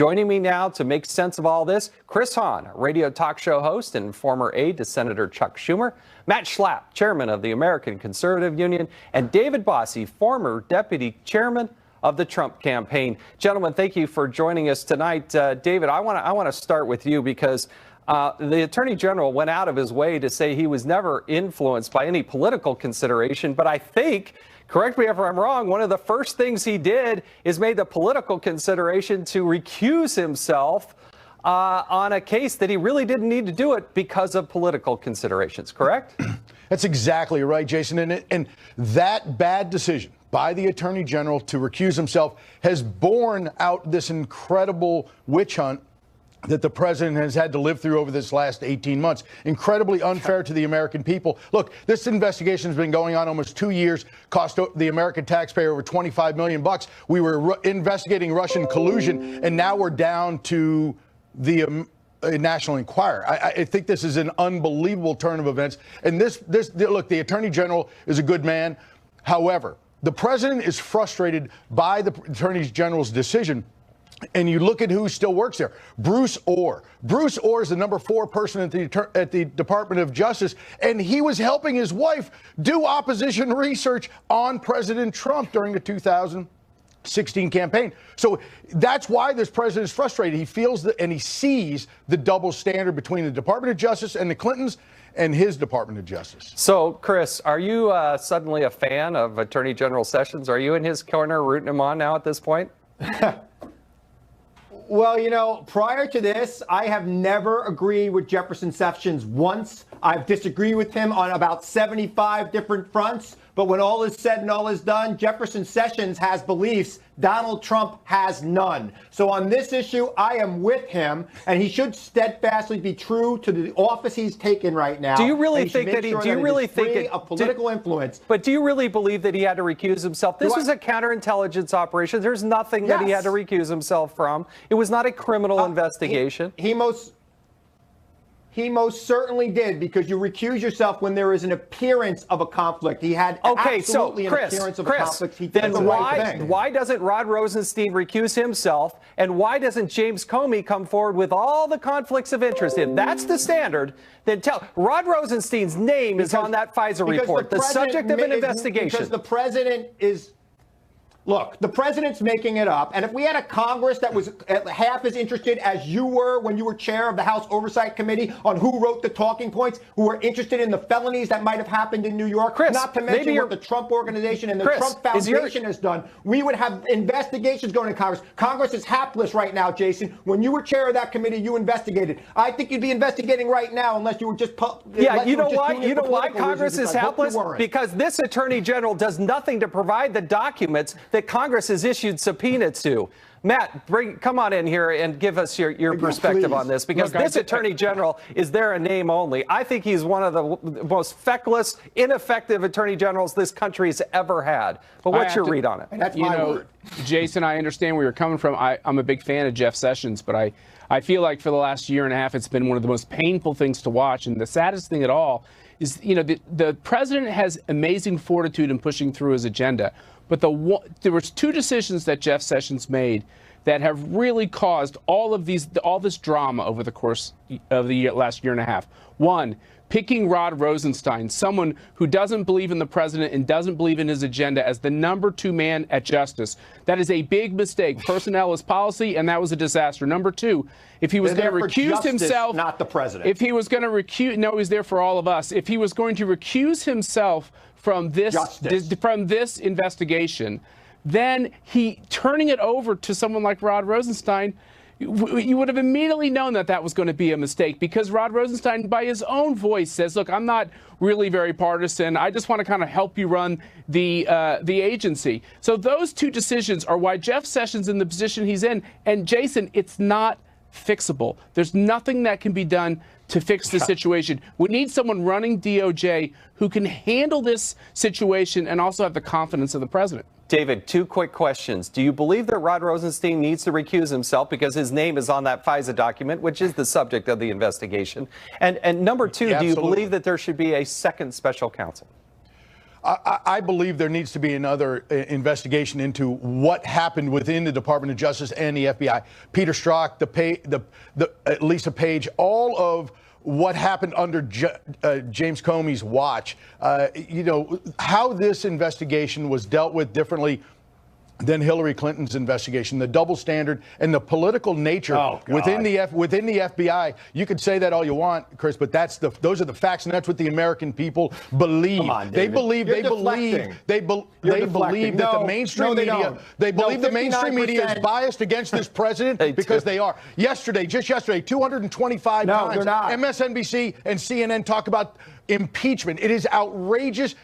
Joining me now to make sense of all this, Chris Hahn, radio talk show host and former aide to Senator Chuck Schumer, Matt Schlapp, chairman of the American Conservative Union, and David Bossie, former deputy chairman of the Trump campaign. Gentlemen, thank you for joining us tonight. David, I want to start with you because the Attorney General went out of his way to say he was never influenced by any political consideration, but I think, correct me if I'm wrong, one of the first things he did is made the political consideration to recuse himself on a case that he really didn't need to do it because of political considerations, correct? That's exactly right, Jason. And that bad decision by the Attorney General to recuse himself has borne out this incredible witch hunt that the president has had to live through over this last 18 months. Incredibly unfair to the American people. Look, this investigation has been going on almost 2 years, cost the American taxpayer over $25 million. We were investigating Russian collusion, and now we're down to the National Enquirer. I think this is an unbelievable turn of events. And look, the Attorney General is a good man. However, the president is frustrated by the Attorney General's decision. And you look at who still works there. Bruce Orr. Bruce Orr is the number 4 person at the Department of Justice, and he was helping his wife do opposition research on President Trump during the 2016 campaign. So that's why this president is frustrated. He feels that, and he sees the double standard between the Department of Justice and the Clintons and his Department of Justice. So, Chris, are you suddenly a fan of Attorney General Sessions? Are you in his corner rooting him on now at this point? Well, you know, prior to this, I have never agreed with Jefferson Sessions once. I've disagreed with him on about 75 different fronts. But when all is said and all is done, Jefferson Sessions has beliefs. Donald Trump has none. So on this issue, I am with him, and he should steadfastly be true to the office he's taken right now. Do you really think that he? Do you really think it? Of political influence. But do you really believe that he had to recuse himself? This was a counterintelligence operation. There's nothing that he had to recuse himself from. It was not a criminal investigation. He most certainly did, because you recuse yourself when there is an appearance of a conflict. He had absolutely an appearance of a conflict. Then why doesn't Rod Rosenstein recuse himself, and why doesn't James Comey come forward with all the conflicts of interest? If that's the standard, then tell Rod Rosenstein's name is on that FISA report, the subject of an investigation. Because the president is. Look, the president's making it up. And if we had a Congress that was half as interested as you were when you were chair of the House Oversight Committee on who wrote the talking points, who were interested in the felonies that might have happened in New York, Chris, not to mention what the Trump Organization and the Trump Foundation has done, we would have investigations going to Congress. Congress is hapless right now, Jason. When you were chair of that committee, you investigated. I think you'd be investigating right now unless you were just... You know why Congress is hapless? Because this Attorney General does nothing to provide the documents that Congress has issued subpoena to. Matt, come on in here and give us your perspective on this, because this Attorney General is there a name only. I think he's one of the most feckless, ineffective Attorney Generals this country's ever had. But what's your read on it? That's my word. Jason, I understand where you're coming from. I'm a big fan of Jeff Sessions, but I feel like for the last year and a half, it's been one of the most painful things to watch. And the saddest thing at all is, you know, the president has amazing fortitude in pushing through his agenda. But there was 2 decisions that Jeff Sessions made that have really caused all this drama over the course of the last year and a half. One, picking Rod Rosenstein, someone who doesn't believe in the president and doesn't believe in his agenda, as the number 2 man at justice. That is a big mistake. Personnel is policy, and that was a disaster. Number 2, if he was going to recuse himself, not the president. If he was going to recuse, no, he's there for all of us. If he was going to recuse himself from this investigation, then turning it over to someone like Rod Rosenstein, you would have immediately known that was going to be a mistake, because Rod Rosenstein, by his own voice, says, look, I'm not really very partisan. I just want to kind of help you run the agency. So those 2 decisions are why Jeff Sessions in the position he's in. And Jason, it's not fixable. There's nothing that can be done to fix the situation. We need someone running DOJ who can handle this situation and also have the confidence of the president. David, 2 quick questions. Do you believe that Rod Rosenstein needs to recuse himself because his name is on that FISA document, which is the subject of the investigation? And number 2, do you believe that there should be a second special counsel? I believe there needs to be another investigation into what happened within the Department of Justice and the FBI. Peter Strzok, Lisa Page, all of what happened under James Comey's watch. How this investigation was dealt with differently than Hillary Clinton's investigation, the double standard and the political nature within the FBI. You could say that all you want, Chris, but those are the facts, and that's what the American people believe. Come on, they David. believe that the mainstream media the mainstream media is biased against this president because they are. Just yesterday, 225 times they're not. MSNBC and CNN talk about impeachment. It is outrageous.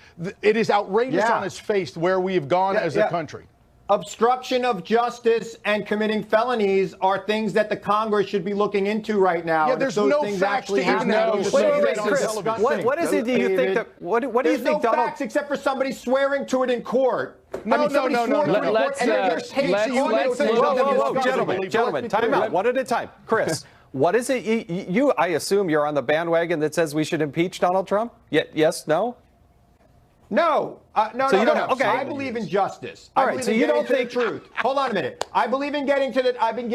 It is outrageous on its face where we have gone as a country. Obstruction of justice and committing felonies are things that the Congress should be looking into right now. Yeah, there's no facts to even know. What is it? Do you think that? What do you think? There's no facts except for somebody swearing to it in court. No. Gentlemen, time out. One at a time. Chris, what is it? I assume you're on the bandwagon that says we should impeach Donald Trump? Yes? No? No. No. Okay. I believe in justice. All right. So you don't think truth? Hold on a minute. I believe in getting to the.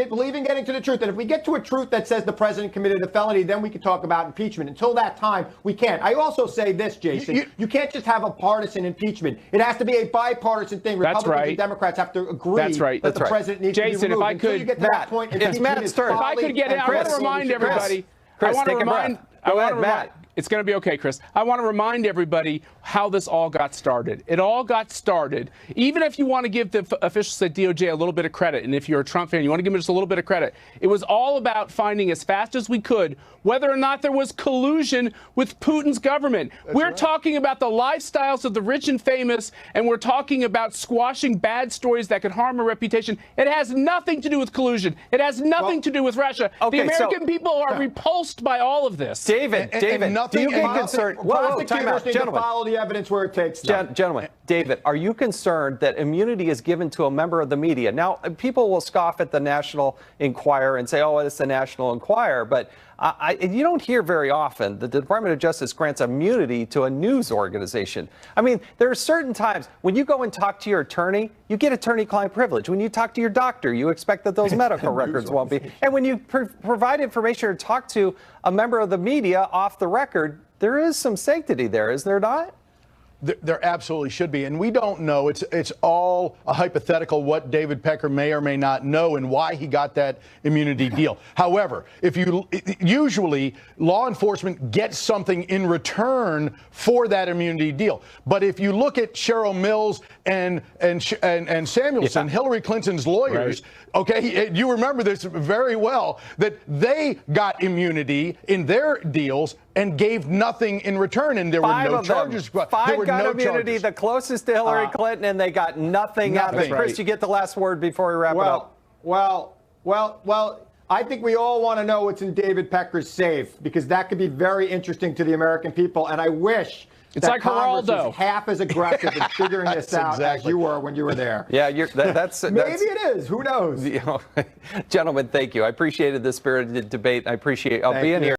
Believe in getting to the truth. And if we get to a truth that says the president committed a felony, then we can talk about impeachment. Until that time, we can't. I also say this, Jason. You can't just have a partisan impeachment. It has to be a bipartisan thing. Republicans and Democrats have to agree that the president needs to be removed. Jason, if I could, you get to that point, it's Matt's turn. If I could get in, I want to remind everybody. Chris, take a breath. Go ahead, Matt. It's going to be okay, Chris. I want to remind everybody how this all got started. It all got started, even if you want to give the officials at DOJ a little bit of credit, and if you're a Trump fan, you want to give them just a little bit of credit. It was all about finding as fast as we could whether or not there was collusion with Putin's government. We're talking about the lifestyles of the rich and famous, and we're talking about squashing bad stories that could harm a reputation. It has nothing to do with collusion. It has nothing to do with Russia. The American people are repulsed by all of this. David, do you get concerned? Time out, need to follow the evidence where it takes them. Gentlemen, David, are you concerned that immunity is given to a member of the media? Now, people will scoff at the National Enquirer and say, oh, it's the National Enquirer, but you don't hear very often that the Department of Justice grants immunity to a news organization. I mean, there are certain times when you go and talk to your attorney, you get attorney-client privilege. When you talk to your doctor, you expect that those medical records won't be. And when you provide information or talk to a member of the media off the record, there is some sanctity there, is there not? There absolutely should be, and we don't know. It's all a hypothetical what David Pecker may or may not know and why he got that immunity deal. However, usually law enforcement gets something in return for that immunity deal. But if you look at Cheryl Mills and Samuelson, Hillary Clinton's lawyers, you remember this very well, that they got immunity in their deals and gave nothing in return, and there were no charges. Five got immunity, the closest to Hillary Clinton, and they got nothing out of it. Chris, you get the last word before we wrap it up. Well, I think we all want to know what's in David Pecker's safe, because that could be very interesting to the American people, and I wish it's like Congress Geraldo. was half as aggressive in figuring this out as you were when you were there. Yeah, that's maybe it is. Who knows? Gentlemen, thank you. I appreciated this spirited debate. I appreciate being here.